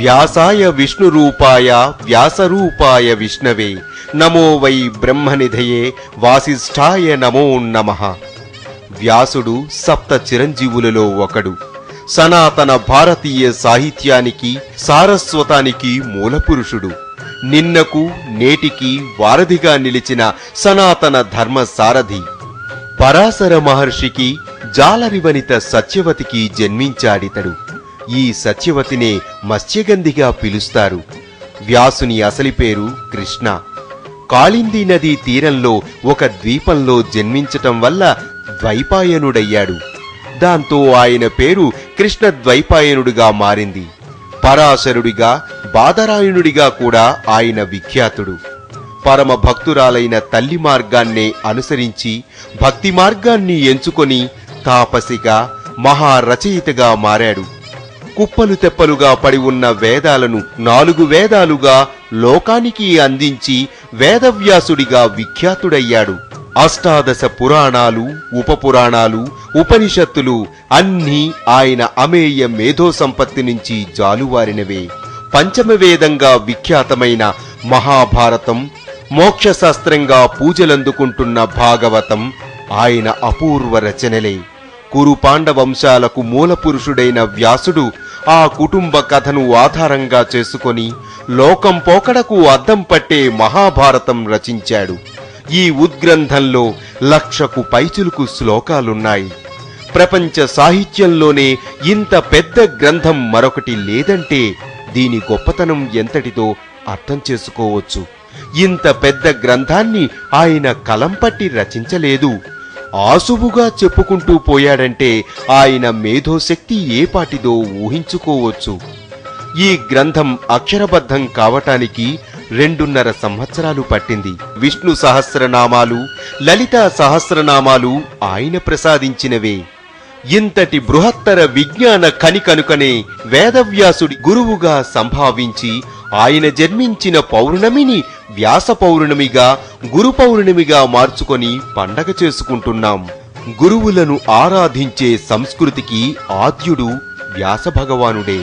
వ్యాసాయ విష్ణురూపాయ వ్యాసరూపాయ విష్ణవే నమో వై బ్రహ్మనిధయే వాసిష్ఠాయ నమో నమః. వ్యాసుడు సప్త చిరంజీవులలో ఒకడు. సనాతన భారతీయ సాహిత్యానికి సారస్వతానికి మూలపురుషుడు. నిన్నకు నేటికి వారధిగా నిలిచిన సనాతన ధర్మ సారథి. పరాశర మహర్షికి జాలరివనిత సత్యవతికి జన్మించాడితడు. ఈ సత్యవతినే మత్స్యగంధిగా పిలుస్తారు. వ్యాసుని అసలి పేరు కృష్ణ. కాళిందీ నదీ తీరంలో ఒక ద్వీపంలో జన్మించటం వల్ల ద్వైపాయనుడయ్యాడు. దాంతో ఆయన పేరు కృష్ణ ద్వైపాయనుడిగా మారింది. పరాశరుడిగా బాదరాయణుడిగా కూడా ఆయన విఖ్యాతుడు. పరమ భక్తురాలైన తల్లి మార్గాన్నే అనుసరించి భక్తి మార్గాన్ని ఎంచుకొని తాపసిగా మహారచయితగా మారాడు. కుప్పలు తెప్పలుగా పడి ఉన్న వేదాలను 4 వేదాలుగా లోకానికి అందించి వేదవ్యాసుడిగా విఖ్యాతుడయ్యాడు. అష్టాదశ పురాణాలు, ఉపపురాణాలు, ఉపనిషత్తులు అన్నీ ఆయన అమేయ మేధో సంపత్తి నుంచి జాలువారినవే. పంచమవేదంగా విఖ్యాతమైన మహాభారతం, మోక్షశాస్త్రంగా పూజలందుకుంటున్న భాగవతం ఆయన అపూర్వ రచనలే. కురు పాండవంశాలకు మూలపురుషుడైన వ్యాసుడు ఆ కుటుంబ కథను ఆధారంగా చేసుకొని లోకం పోకడకు అద్దం పట్టే మహాభారతం రచించాడు. ఈ ఉద్గ్రంథంలో 1,00,000కు పైచులుకు శ్లోకాలున్నాయి. ప్రపంచ సాహిత్యంలోనే ఇంత పెద్ద గ్రంథం మరొకటి లేదంటే దీని గొప్పతనం ఎంతటిదో అర్థం చేసుకోవచ్చు. ఇంత పెద్ద గ్రంథాన్ని ఆయన కలం పట్టి రచించలేదు. ఆసువుగా చెప్పుకుంటూ పోయాడంటే ఆయన మేధోశక్తి ఏపాటిదో ఊహించుకోవచ్చు. ఈ గ్రంథం అక్షరబద్ధం కావటానికి 2.5 సంవత్సరాలు పట్టింది. విష్ణు సహస్రనామాలు, లలితా సహస్రనామాలు ఆయన ప్రసాదించినవే. ఇంతటి బృహత్తర విజ్ఞాన కనికనుకనే వేదవ్యాసుడి గురువుగా సంభావించి ఆయన జన్మించిన పౌర్ణమిని వ్యాస పౌర్ణమిగా, గురు పౌర్ణమిగా మార్చుకొని పండగ చేసుకుంటున్నాం. గురువులను ఆరాధించే సంస్కృతికి ఆద్యుడు వ్యాస భగవానుడే.